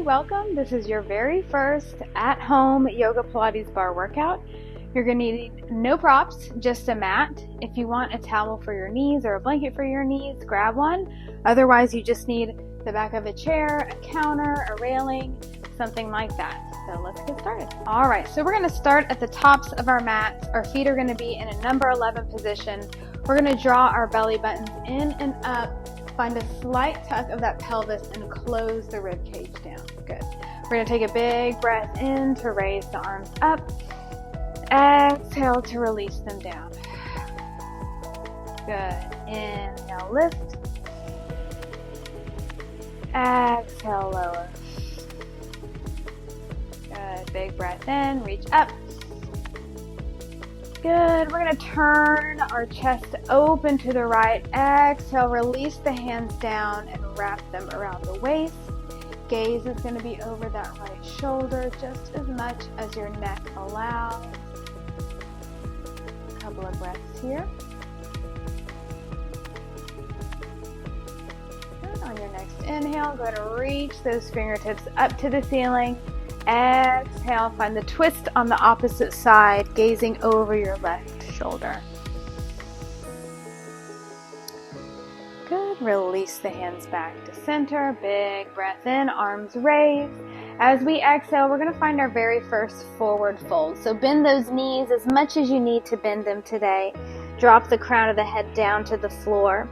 welcome. This is your very first at-home yoga Pilates bar workout. You're going to need no props, just a mat. If you want a towel for your knees or a blanket for your knees, grab one. Otherwise, you just need the back of a chair, a counter, a railing, something like that. So let's get started. All right, so we're going to start at the tops of our mats. Our feet are going to be in a number 11 position. We're going to draw our belly buttons in and up. Find a slight tuck of that pelvis and close the rib cage down. Good. We're going to take a big breath in to raise the arms up. Exhale to release them down. Good. Inhale, lift. Exhale, lower. Good. Big breath in, reach up. Good. We're going to turn our chest open to the right. Exhale, release the hands down and wrap them around the waist. Gaze is going to be over that right shoulder just as much as your neck allows. A couple of breaths here. Good. On your next inhale, go ahead and reach those fingertips up to the ceiling. Exhale, find the twist on the opposite side, gazing over your left shoulder. Good. Release the hands back to center. Big breath in, arms raised. As we exhale, we're going to find our very first forward fold. So bend those knees as much as you need to bend them today. Drop the crown of the head down to the floor.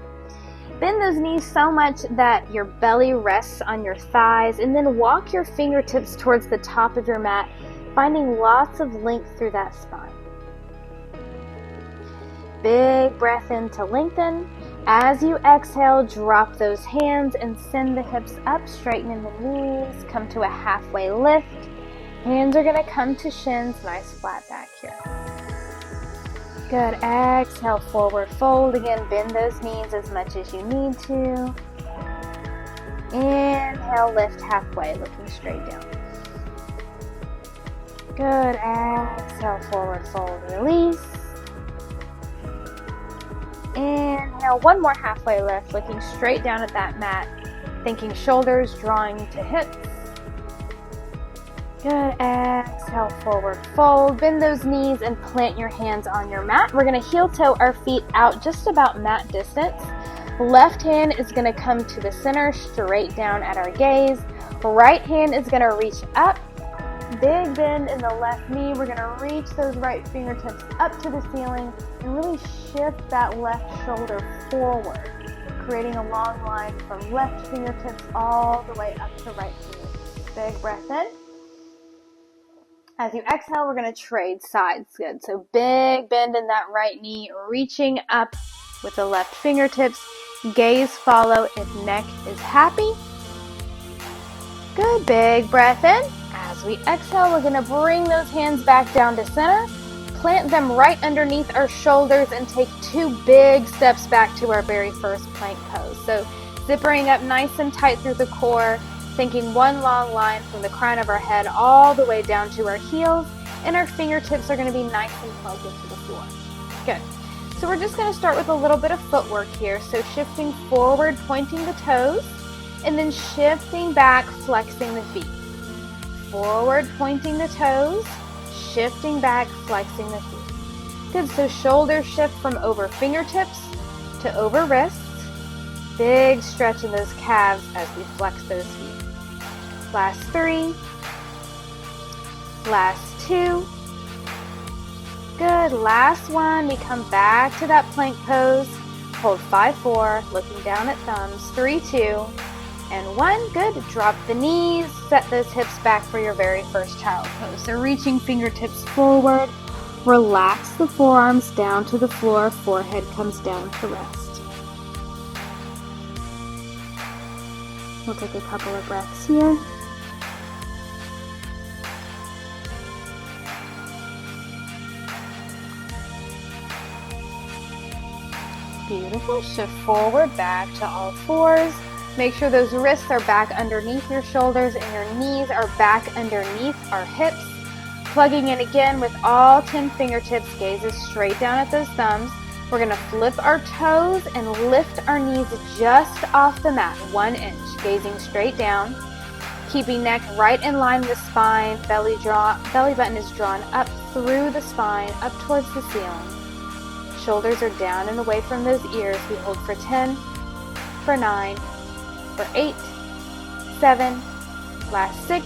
Bend those knees so much that your belly rests on your thighs, and then walk your fingertips towards the top of your mat, finding lots of length through that spine. Big breath in to lengthen. As you exhale, drop those hands and send the hips up, straightening the knees. Come to a halfway lift. Hands are going to come to shins, nice flat back here. Good. Exhale, forward fold. Again, bend those knees as much as you need to. Inhale, lift halfway, looking straight down. Good. Exhale, forward fold, release. Inhale, one more halfway lift, looking straight down at that mat, thinking shoulders drawing to hips. Good. Exhale, forward fold. Bend those knees and plant your hands on your mat. We're going to heel toe our feet out just about mat distance. Left hand is going to come to the center, straight down at our gaze. Right hand is going to reach up. Big bend in the left knee. We're going to reach those right fingertips up to the ceiling and really shift that left shoulder forward, creating a long line from left fingertips all the way up to right fingertips. Big breath in. As you exhale, we're going to trade sides. Good. So big bend in that right knee, reaching up with the left fingertips. Gaze follow if neck is happy. Good. Big breath in. As we exhale, we're going to bring those hands back down to center. Plant them right underneath our shoulders and take two big steps back to our very first plank pose. So zippering up nice and tight through the core. Thinking one long line from the crown of our head all the way down to our heels, and our fingertips are going to be nice and plugged into the floor. Good. So we're just going to start with a little bit of footwork here. So shifting forward, pointing the toes, and then shifting back, flexing the feet. Forward, pointing the toes, shifting back, flexing the feet. Good. So shoulders shift from over fingertips to over wrists. Big stretch in those calves as we flex those feet. Last 3, last 2, good, last 1, we come back to that plank pose, hold 5-4, looking down at thumbs, 3, 2, and 1, good, drop the knees, set those hips back for your very first child pose, so reaching fingertips forward, relax the forearms down to the floor, forehead comes down to rest. We'll take a couple of breaths here. Beautiful. Shift forward, back to all fours. Make sure those wrists are back underneath your shoulders and your knees are back underneath our hips. Plugging in again with all 10 fingertips, gazes straight down at those thumbs. We're going to flip our toes and lift our knees just off the mat, 1 inch, gazing straight down. keeping neck right in line with spine. Belly button is drawn up through the spine, up towards the ceiling. Shoulders are down and away from those ears. We hold for 10, for 9, for 8, 7, last 6,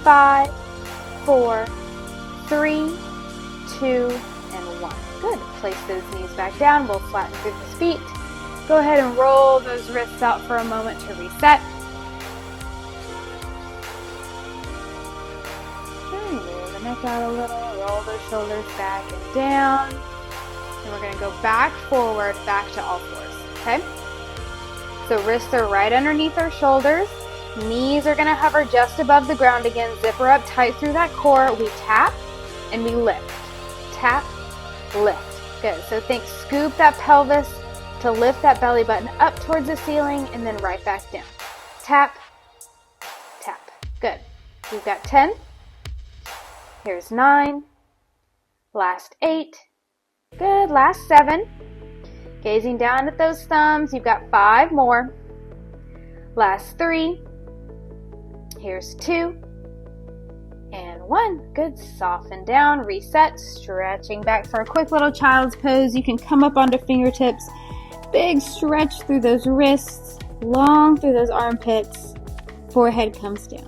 5, 4, 3, 2, and 1. Good. Place those knees back down. We'll flatten through the feet. Go ahead and roll those wrists out for a moment to reset. Roll the neck out a little. Roll those shoulders back and down. And we're going to go back, forward, back to all fours. Okay? So wrists are right underneath our shoulders. Knees are going to hover just above the ground again. Zipper up tight through that core. We tap and we lift. Tap, lift. Good. So think scoop that pelvis to lift that belly button up towards the ceiling and then right back down. Tap, tap. Good. We've got 10. Here's 9. Last 8. Good. Last 7. Gazing down at those thumbs. You've got 5 more. Last 3. Here's 2. And 1. Good. Soften down, reset, stretching back for a quick little child's pose. You can come up onto fingertips. Big stretch through those wrists, long through those armpits. Forehead comes down.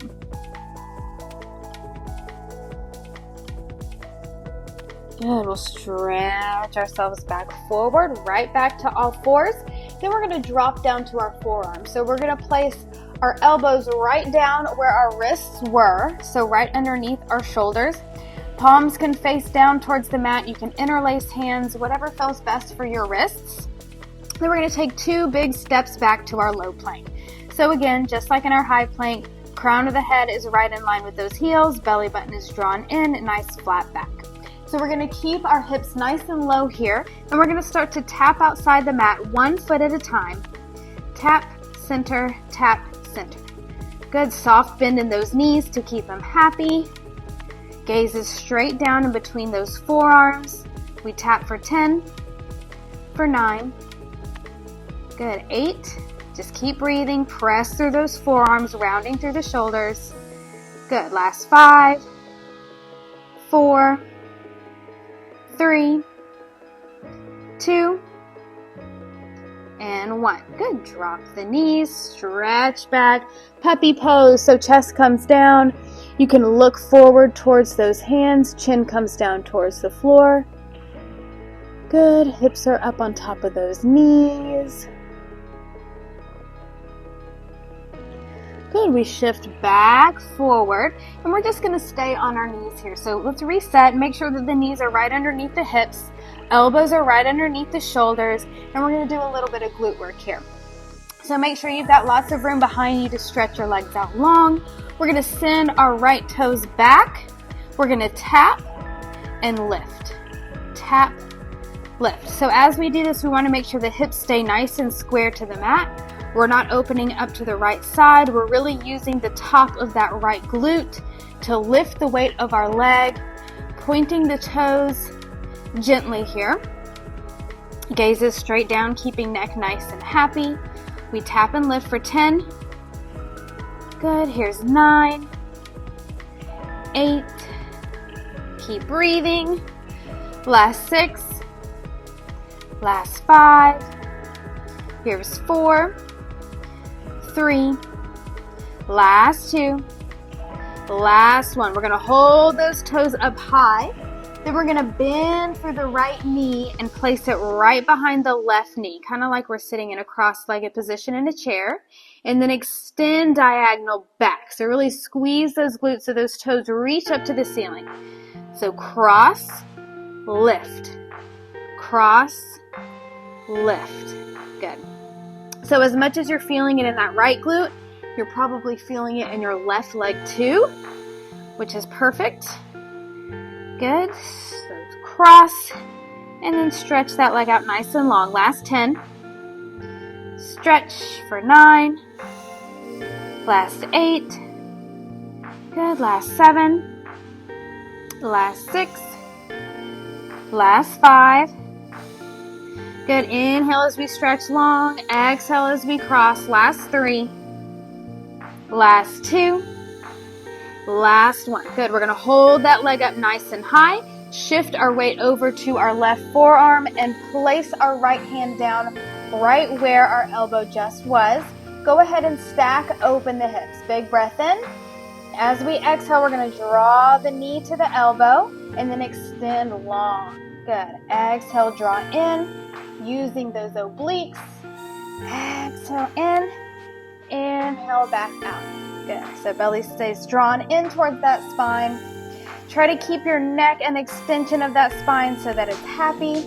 Good. We'll stretch ourselves back forward, right back to all fours. Then we're going to drop down to our forearms. So we're going to place our elbows right down where our wrists were, so right underneath our shoulders. Palms can face down towards the mat. You can interlace hands, whatever feels best for your wrists. Then we're going to take 2 big steps back to our low plank. So again, just like in our high plank, crown of the head is right in line with those heels. Belly button is drawn in, nice flat back. So we're going to keep our hips nice and low here, and we're going to start to tap outside the mat 1 foot at a time. Tap, center, tap, center. Good. Soft bend in those knees to keep them happy. Gaze is straight down in between those forearms. We tap for 10, for 9. Good. 8. Just keep breathing. Press through those forearms, rounding through the shoulders. Good. Last 5, 4, 3, 2, and 1. Good. Drop the knees, stretch back, puppy pose. So chest comes down. You can look forward towards those hands. Chin comes down towards the floor. Good. Hips are up on top of those knees. Good. We shift back forward, and we're just going to stay on our knees here. So let's reset. Make sure that the knees are right underneath the hips. Elbows are right underneath the shoulders, and we're going to do a little bit of glute work here. So make sure you've got lots of room behind you to stretch your legs out long. We're going to send our right toes back. We're going to tap and lift. Tap, lift. So as we do this, we want to make sure the hips stay nice and square to the mat. We're not opening up to the right side. We're really using the top of that right glute to lift the weight of our leg, pointing the toes gently here. Gaze is straight down, keeping neck nice and happy. We tap and lift for 10. Good. Here's 9, 8. Keep breathing. Last 6. Last 5. Here's 4, 3. Last 2. Last 1. We're going to hold those toes up high. Then we're going to bend through the right knee and place it right behind the left knee, kind of like we're sitting in a cross-legged position in a chair. And then extend diagonal back. So really squeeze those glutes so those toes reach up to the ceiling. So cross, lift. Cross, lift. Good. So as much as you're feeling it in that right glute, you're probably feeling it in your left leg too, which is perfect. Good. So cross and then stretch that leg out nice and long. Last 10. Stretch for 9. Last 8. Good. Last 7. Last 6. Last 5. Good. Inhale as we stretch long. Exhale as we cross. Last 3. Last 2. Last 1. Good. We're going to hold that leg up nice and high. Shift our weight over to our left forearm and place our right hand down right where our elbow just was. Go ahead and stack open the hips. Big breath in. As we exhale, we're going to draw the knee to the elbow and then extend long. Good. Exhale, draw in, using those obliques. Exhale in, inhale back out. Good. So belly stays drawn in towards that spine. Try to keep your neck an extension of that spine so that it's happy.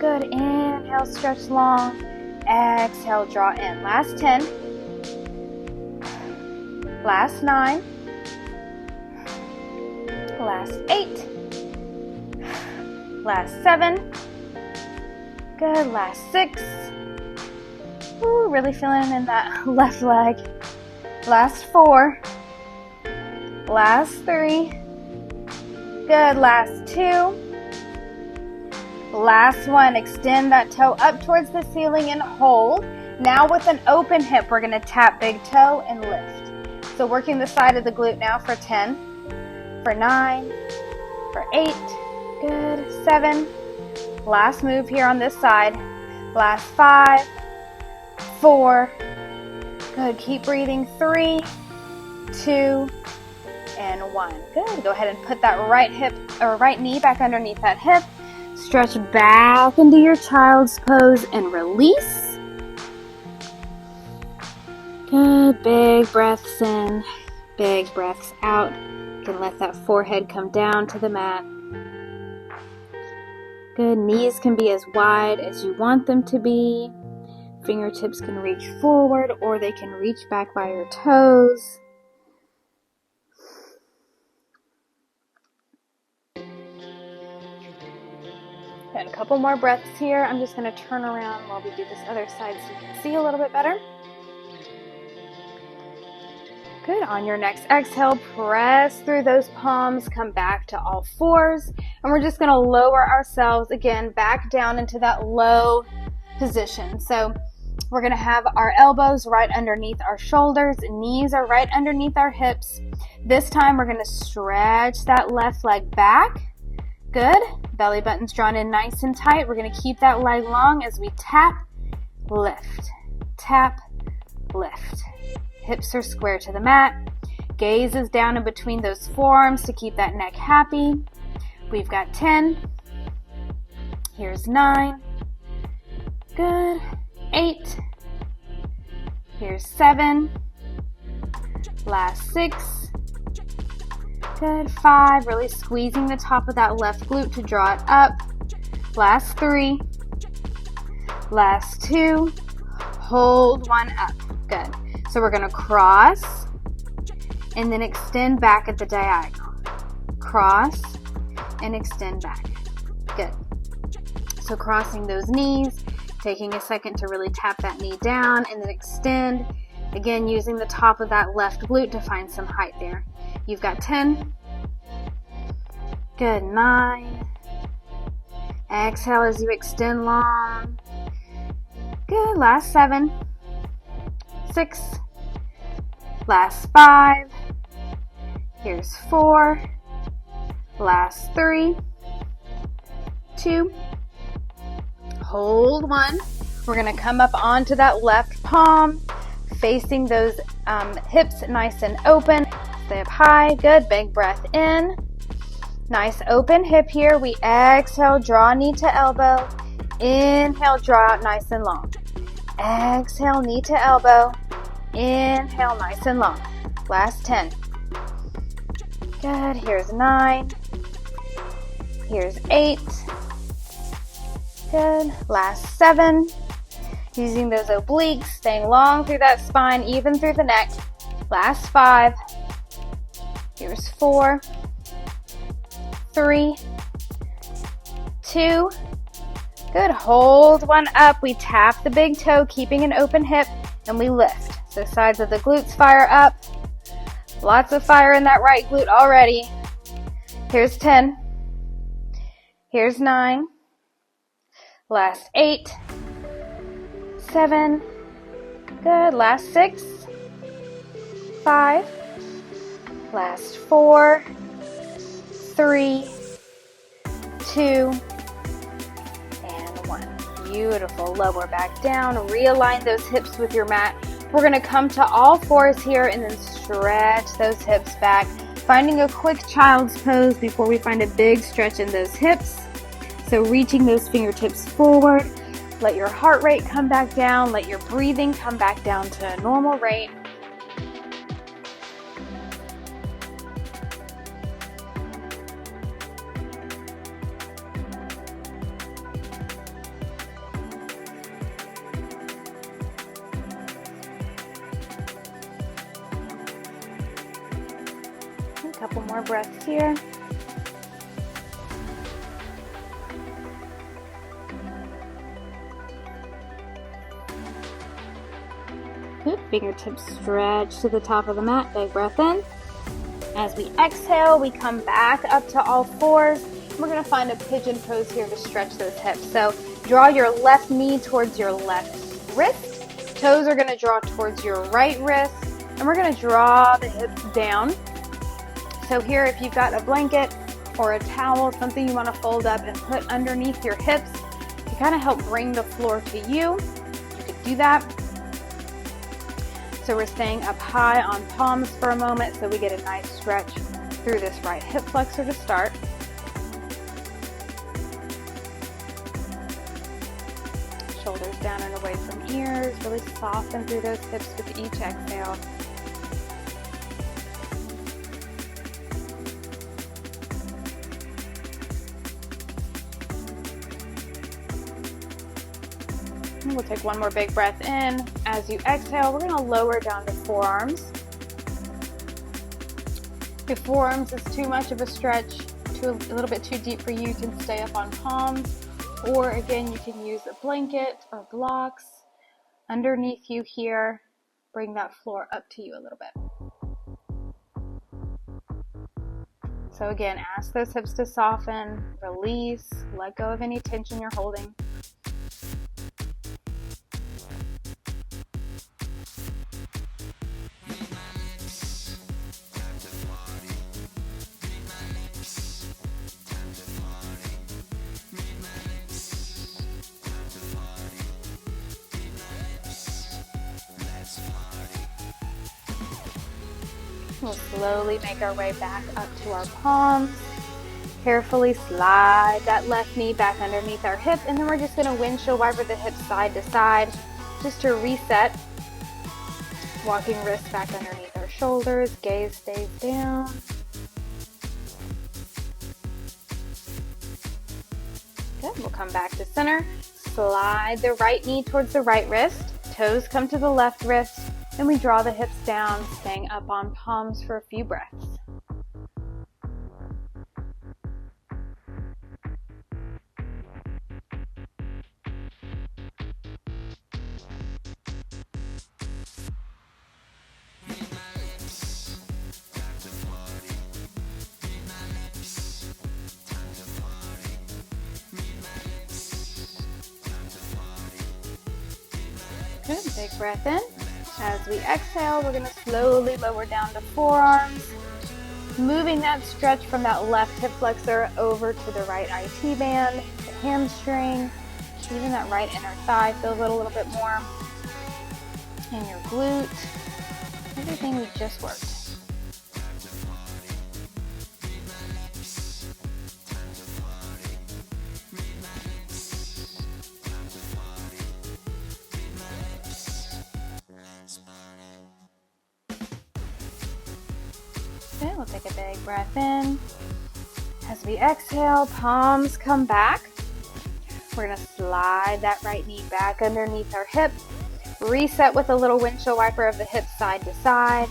Good. Inhale, stretch long. Exhale, draw in. Last 10. Last 9. Last 8. Last 7. Good. Last 6. Ooh, really feeling in that left leg. Last 4. Last 3. Good. Last 2. Last 1. Extend that toe up towards the ceiling and hold. Now with an open hip, we're going to tap big toe and lift. So working the side of the glute now for 10, for 9, for 8. Good. 7. Last move here on this side. Last 5. 4. Good. Keep breathing. 3, 2, and 1. Good. Go ahead and put that right hip or right knee back underneath that hip. Stretch back into your child's pose and release. Good. Big breaths in, big breaths out. You can let that forehead come down to the mat. Good. Knees can be as wide as you want them to be. Fingertips can reach forward or they can reach back by your toes. And a couple more breaths here. I'm just going to turn around while we do this other side so you can see a little bit better. Good. On your next exhale, press through those palms, come back to all fours, and we're just going to lower ourselves again back down into that low position. So we're going to have our elbows right underneath our shoulders, knees are right underneath our hips. This time we're going to stretch that left leg back. Good. Belly button's drawn in nice and tight. We're going to keep that leg long as we tap, lift, tap, lift. Hips are square to the mat. Gaze is down in between those forearms to keep that neck happy. We've got 10. Here's 9. Good. 8. Here's 7. Last 6. Good. 5. Really squeezing the top of that left glute to draw it up. Last 3. Last 2. Hold 1 up. Good. So we're going to cross and then extend back at the diagonal. Cross and extend back. Good. So crossing those knees, taking a second to really tap that knee down and then extend. Again, using the top of that left glute to find some height there. You've got 10. Good. 9. Exhale as you extend long. Good. Last 7. 6. Last 5. Here's 4. Last 3. 2. Hold 1. We're going to come up onto that left palm, facing those hips nice and open. Stay up high. Good. Big breath in. Nice open hip here. We exhale, draw knee to elbow. Inhale, draw out nice and long. Exhale, knee to elbow. Inhale, nice and long. Last 10. Good. Here's 9. Here's 8. Good. Last 7. Using those obliques, staying long through that spine, even through the neck. Last 5. Here's 4. 3. 2. Good. Hold 1 up. We tap the big toe, keeping an open hip, and we lift. So sides of the glutes fire up. Lots of fire in that right glute already. Here's 10. Here's 9. Last 8. 7. Good. Last 6. 5, last 4, 3, 2, and 1. Beautiful. Lower back down. Realign those hips with your mat. We're going to come to all fours here and then stretch those hips back, finding a quick child's pose before we find a big stretch in those hips. So reaching those fingertips forward. Let your heart rate come back down. Let your breathing come back down to a normal rate. A couple more breaths here. Good. Fingertips stretch to the top of the mat. Big breath in. As we exhale, we come back up to all fours. We're going to find a pigeon pose here to stretch those hips. So draw your left knee towards your left wrist. Toes are going to draw towards your right wrist. And we're going to draw the hips down. So here, if you've got a blanket or a towel, something you want to fold up and put underneath your hips to kind of help bring the floor to you, you could do that. So we're staying up high on palms for a moment so we get a nice stretch through this right hip flexor to start. Shoulders down and away from ears. Really soften through those hips with each exhale. We'll take one more big breath in. As you exhale, we're going to lower down to forearms. If forearms is too much of a stretch, a little bit too deep for you, you can stay up on palms. Or again, you can use a blanket or blocks underneath you here. Bring that floor up to you a little bit. So again, ask those hips to soften, release, let go of any tension you're holding. We'll slowly make our way back up to our palms. Carefully slide that left knee back underneath our hip, and then we're just going to windshield wiper the hips side to side just to reset. Walking wrists back underneath our shoulders, gaze stays down. Good, we'll come back to center. Slide the right knee towards the right wrist. Toes come to the left wrist. And we draw the hips down, staying up on palms for a few breaths. Good, big breath in. As we exhale, we're going to slowly lower down to forearms, moving that stretch from that left hip flexor over to the right IT band, the hamstring, even that right inner thigh feels it a little bit more, and your glute, everything we just worked. Okay, we'll take a big breath in. As we exhale, palms come back. We're going to slide that right knee back underneath our hip. Reset with a little windshield wiper of the hips side to side.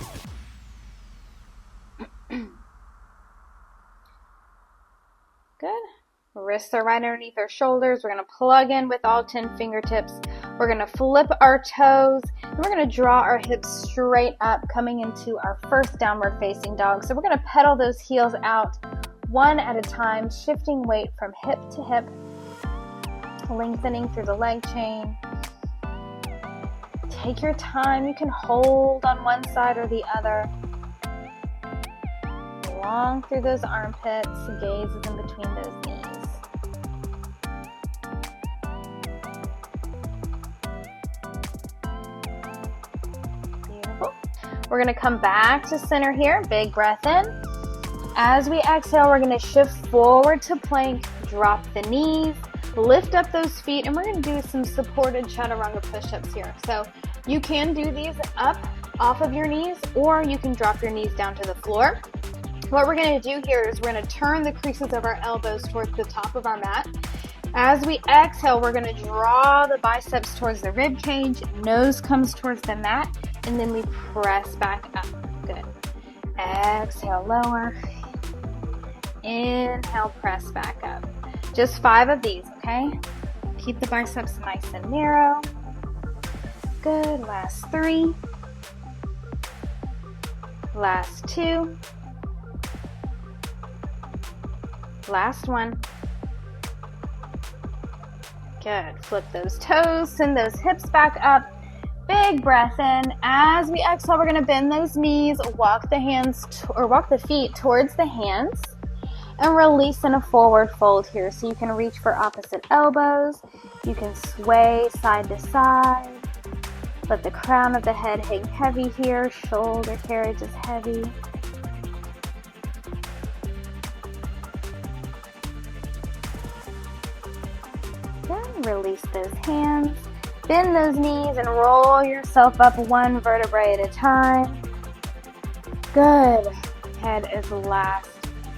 Good. Wrists are right underneath our shoulders. We're going to plug in with all 10 fingertips. We're going to flip our toes, and we're going to draw our hips straight up, coming into our first downward facing dog. So we're going to pedal those heels out one at a time, shifting weight from hip to hip, lengthening through the leg chain. Take your time. You can hold on one side or the other. Long through those armpits, gaze is in between those knees. Beautiful. We're going to come back to center here. Big breath in. As we exhale, we're going to shift forward to plank, drop the knees, lift up those feet, and we're going to do some supported chaturanga push-ups here. So you can do these up off of your knees, or you can drop your knees down to the floor. What we're going to do here is we're going to turn the creases of our elbows towards the top of our mat. As we exhale, we're going to draw the biceps towards the rib cage, nose comes towards the mat, and then we press back up. Good. Exhale, lower. Inhale, press back up. Just 5 of these, okay? Keep the biceps nice and narrow. Good. Last 3. Last 2. Last 1. Good. Flip those toes, send those hips back up. Big breath in. As we exhale, we're going to bend those knees, walk the feet towards the hands, and release in a forward fold here. So you can reach for opposite elbows. You can sway side to side. Let the crown of the head hang heavy here. Shoulder carriage is heavy. Good. Release those hands. Bend those knees and roll yourself up 1 vertebrae at a time. Good. Head is last.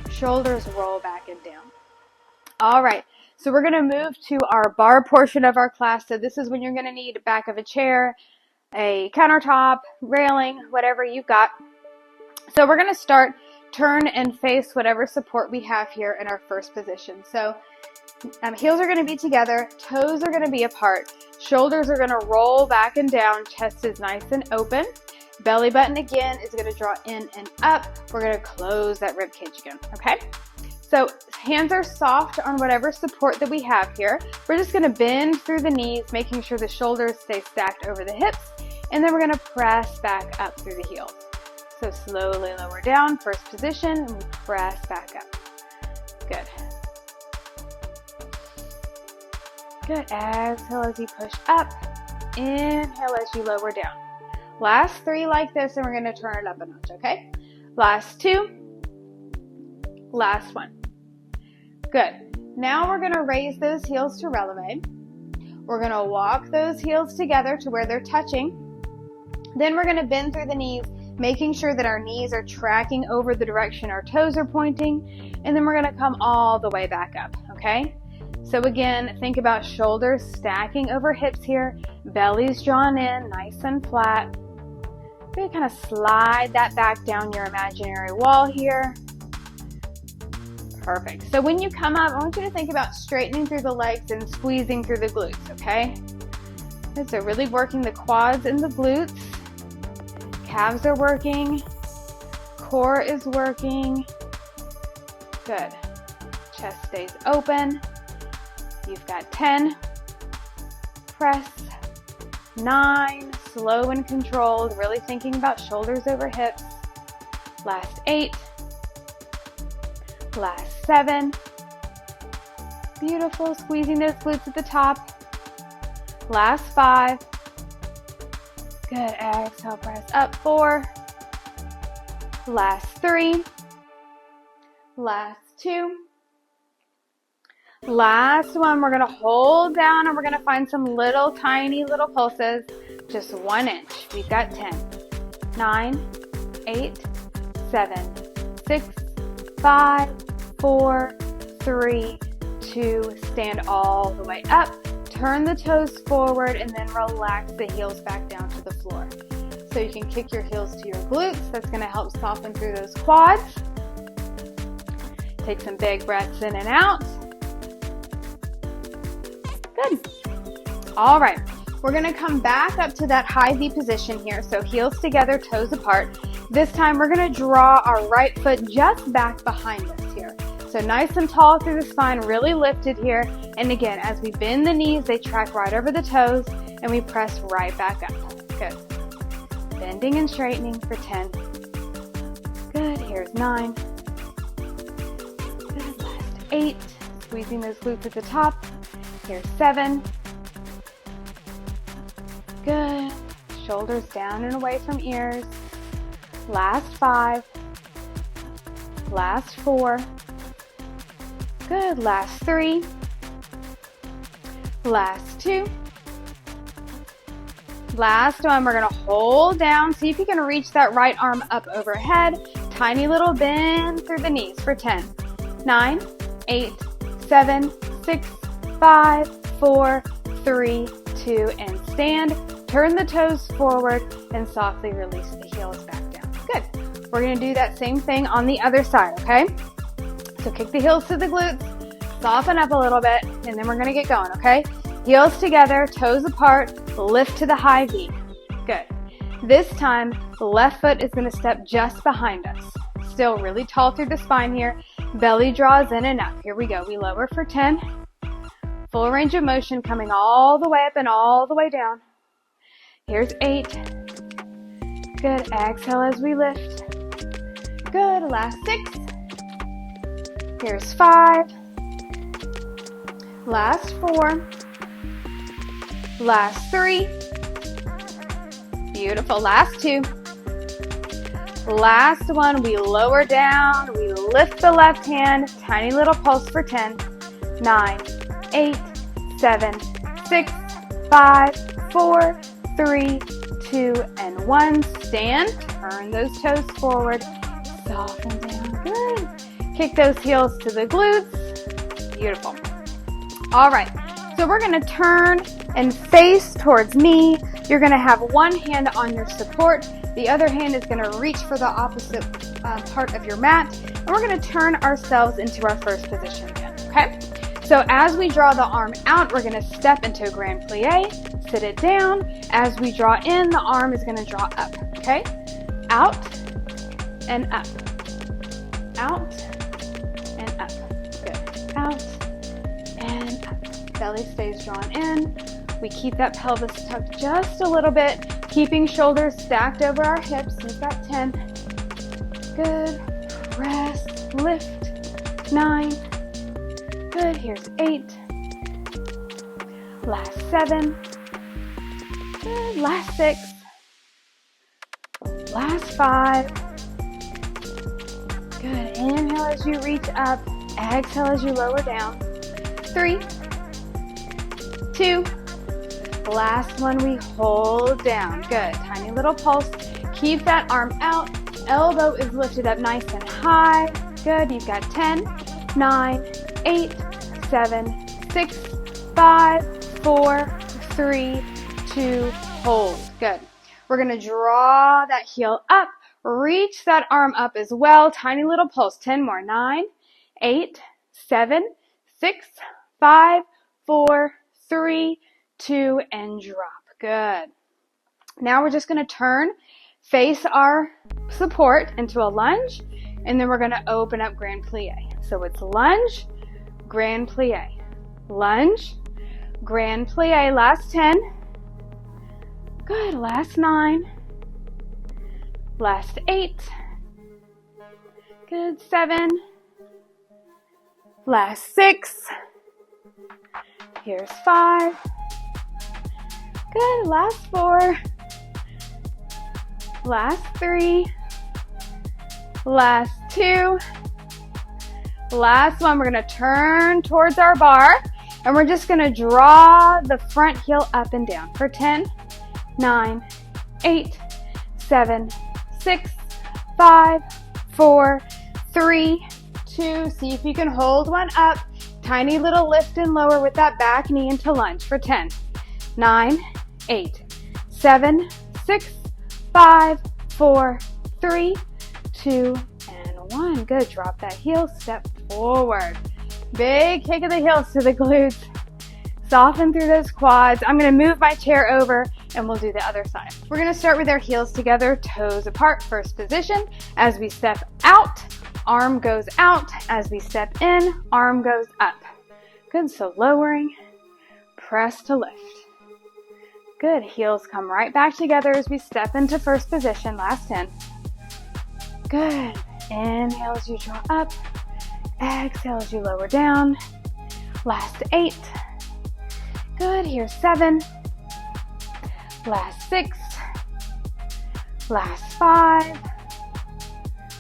Shoulders roll back and down. All right. So we're going to move to our bar portion of our class. So this is when you're going to need a back of a chair, a countertop, railing, whatever you've got. So we're going to start turn and face whatever support we have here in our first position. So heels are going to be together, toes are going to be apart, shoulders are going to roll back and down, chest is nice and open, belly button again is going to draw in and up. We're going to close that rib cage again, okay? So hands are soft on whatever support that we have here. We're just going to bend through the knees, making sure the shoulders stay stacked over the hips, and then we're going to press back up through the heels. So slowly lower down, first position, and we press back up. Good. Good. Exhale as you push up. Inhale as you lower down. Last 3 like this, and we're going to turn it up a notch, okay? Last 2. Last 1. Good. Now we're going to raise those heels to releve. We're going to walk those heels together to where they're touching. Then we're going to bend through the knees, making sure that our knees are tracking over the direction our toes are pointing. And then we're going to come all the way back up, okay? So again, think about shoulders stacking over hips here, belly's drawn in, nice and flat. You're going to kind of slide that back down your imaginary wall here. Perfect. So when you come up, I want you to think about straightening through the legs and squeezing through the glutes, okay? So really working the quads and the glutes. Calves are working. Core is working. Good. Chest stays open. You've got 10. Press. 9. Slow and controlled. Really thinking about shoulders over hips. Last 8. Last 7. Beautiful. Squeezing those glutes at the top. Last 5. Good. Exhale, press up. 4. Last 3. Last 2. Last 1. We're going to hold down and we're going to find some little tiny little pulses. Just 1 inch. We've got 10, 9, 8, 7, 6, 5, 4, 3, 2. Stand all the way up. Turn the toes forward and then relax the heels back down to the floor. So you can kick your heels to your glutes. That's going to help soften through those quads. Take some big breaths in and out. Good. All right. We're going to come back up to that high V position here. So heels together, toes apart. This time we're going to draw our right foot just back behind us here. So nice and tall through the spine, really lifted here. And again, as we bend the knees, they track right over the toes and we press right back up. Good. Bending and straightening for 10. Good. Here's 9. Good. Last 8. Squeezing those glutes at the top. Here's 7. Good. Shoulders down and away from ears. Last 5. Last 4. Good. Last 3. Last 2. Last one, we're gonna hold down. See if you can reach that right arm up overhead. Tiny little bend through the knees for 10. 9, 8, 7, 6, 5, 4, 3, 2, and stand. Turn the toes forward and softly release the heels back down. Good. We're gonna do that same thing on the other side, okay? So kick the heels to the glutes, soften up a little bit, and then we're gonna get going, okay? Heels together, toes apart, lift to the high V. Good. This time, the left foot is gonna step just behind us. Still really tall through the spine here. Belly draws in and up. Here we go. We lower for 10. Full range of motion coming all the way up and all the way down. Here's 8. Good. Exhale as we lift. Good. Last 6. Here's 5. Last 4. Last 3. Beautiful. Last 2. Last one. We lower down. We lift the left hand. Tiny little pulse for 10. 9, 8, 7, 6, 5, 4, 3, 2, and 1. Stand. Turn those toes forward. Soften down. Good. Kick those heels to the glutes. Beautiful. All right. So we're going to turn and face towards me. You're going to have one hand on your support. The other hand is going to reach for the opposite part of your mat. And we're going to turn ourselves into our first position again, okay? So as we draw the arm out, we're going to step into a grand plie, sit it down. As we draw in, the arm is going to draw up, okay? Out and up. Out and up. Good. Out and up. Belly stays drawn in. We keep that pelvis tucked just a little bit, keeping shoulders stacked over our hips. We've got 10. Good. Press, lift. 9. Good. Here's 8. Last 7. Good. Last 6. Last 5. Good. Inhale as you reach up. Exhale as you lower down. 3. 2. Last one, we hold down. Good. Tiny little pulse. Keep that arm out. Elbow is lifted up nice and high. Good. You've got 10, 9, 8, 7, 6, 5, 4, 3, 2, hold. Good. We're going to draw that heel up. Reach that arm up as well. Tiny little pulse. 10 more. 9, 8, 7, 6, 5, 4, 3, 2, and drop. Good. Now we're just going to turn, face our support into a lunge, and then we're going to open up grand plie. So it's lunge, grand plie, lunge, grand plie. Last 10. Good. Last 9. Last 8. Good. 7. Last 6. Here's 5. Good. Last 4. Last 3. Last 2. Last one. We're going to turn towards our bar, and we're just going to draw the front heel up and down for 10, 9, 8, 7, 6, 5, 4, 3, 2. See if you can hold one up. Tiny little lift and lower with that back knee into lunge for 10, 9, 8, 7, 6, 5, 4, 3, 2, and 1. Good. Drop that heel, step forward. Big kick of the heels to the glutes. Soften through those quads. I'm going to move my chair over and we'll do the other side. We're going to start with our heels together, toes apart, first position. As we step out, arm goes out. As we step in, arm goes up. Good. So lowering, press to lift. Good, heels come right back together as we step into first position, last 10. Good, inhale as you draw up, exhale as you lower down, last 8. Good, here's 7, last 6, last 5,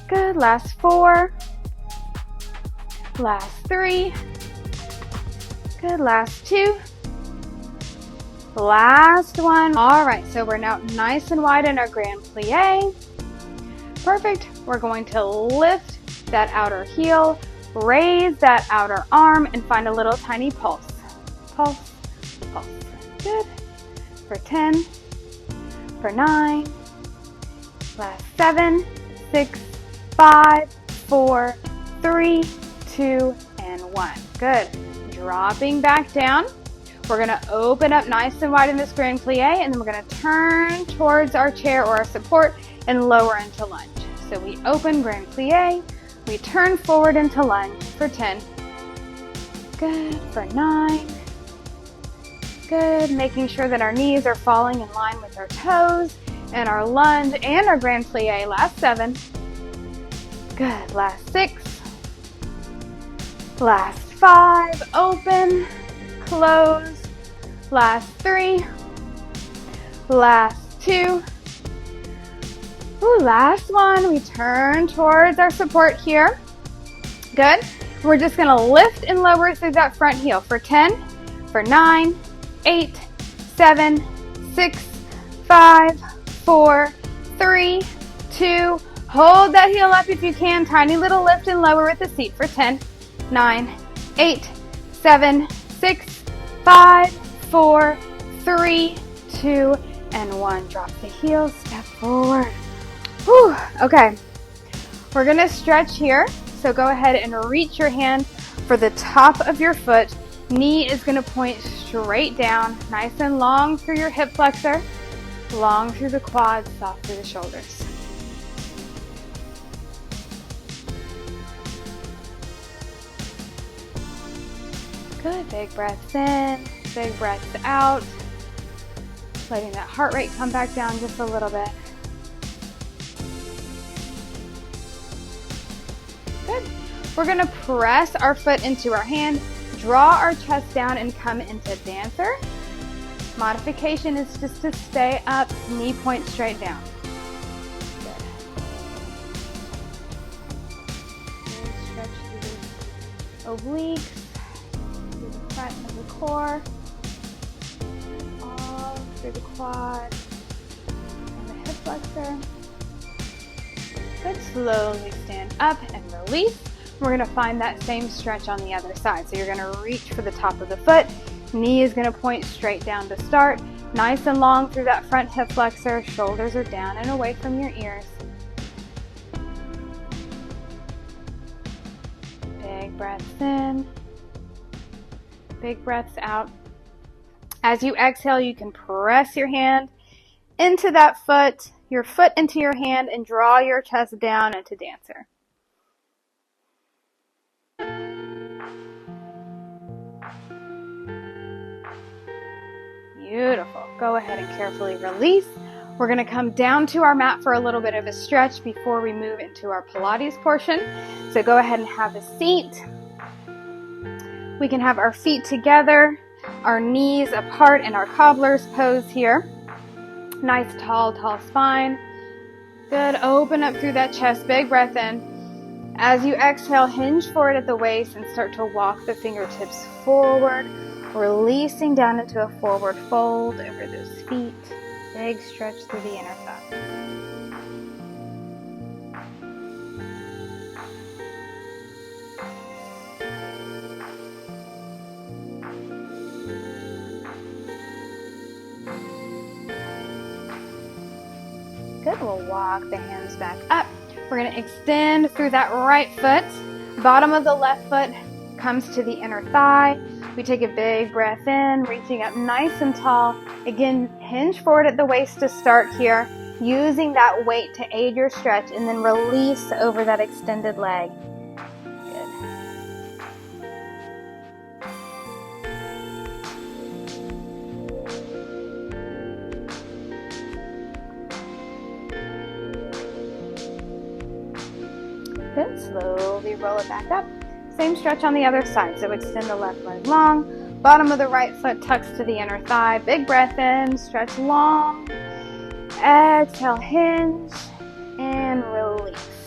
good, last 4, last 3, good, last 2, last 1. All right, so we're now nice and wide in our grand plie. Perfect. We're going to lift that outer heel, raise that outer arm, and find a little tiny pulse. Pulse, pulse. Good. For 10, for 9, last 7, 6, 5, 4, 3, 2, and 1. Good. Dropping back down. We're going to open up nice and wide in this grand plie, and then we're going to turn towards our chair or our support and lower into lunge. So we open grand plie, we turn forward into lunge for 10. Good, for 9. Good, making sure that our knees are falling in line with our toes and our lunge and our grand plie, last 7. Good, last 6. Last 5, open, close. Last 3, last 2, ooh, last 1. We turn towards our support here. Good. We're just going to lift and lower through that front heel for 10, for 9, 8, 7, 6, 5, 4, 3, 2. Hold that heel up if you can. Tiny little lift and lower with the seat for 10, 9, 8, 7, 6, 5, 4, 3, 2, and 1. Drop the heels, step forward. Whew. Okay, we're gonna stretch here. So go ahead and reach your hand for the top of your foot. Knee is gonna point straight down, nice and long through your hip flexor, long through the quads, soft through the shoulders. Good, big breaths in. Big breaths out, letting that heart rate come back down just a little bit. Good. We're going to press our foot into our hand, draw our chest down, and come into dancer. Modification is just to stay up, knee point straight down. Good. And stretch through the obliques, through the front of the core. Through the quad and the hip flexor. Good, slowly stand up and release. We're going to find that same stretch on the other side. So you're going to reach for the top of the foot. Knee is going to point straight down to start. Nice and long through that front hip flexor. Shoulders are down and away from your ears. Big breaths in. Big breaths out. As you exhale, you can press your hand into that foot, your foot into your hand, and draw your chest down into dancer. Beautiful. Go ahead and carefully release. We're going to come down to our mat for a little bit of a stretch before we move into our Pilates portion. So go ahead and have a seat. We can have our feet together, our knees apart in our cobbler's pose here. Nice tall spine. Good, open up through that chest, big breath in. As you exhale, hinge forward at the waist and start to walk the fingertips forward, releasing down into a forward fold over those feet. Big stretch through the inner thigh. Good, we'll walk the hands back up. We're going to extend through that right foot. Bottom of the left foot comes to the inner thigh. We take a big breath in, reaching up nice and tall. Again, hinge forward at the waist to start here, using that weight to aid your stretch, and then release over that extended leg. and slowly roll it back up. Same stretch on the other side. So extend the left leg long. Bottom of the right foot tucks to the inner thigh. Big breath in, stretch long. Exhale, hinge, and release.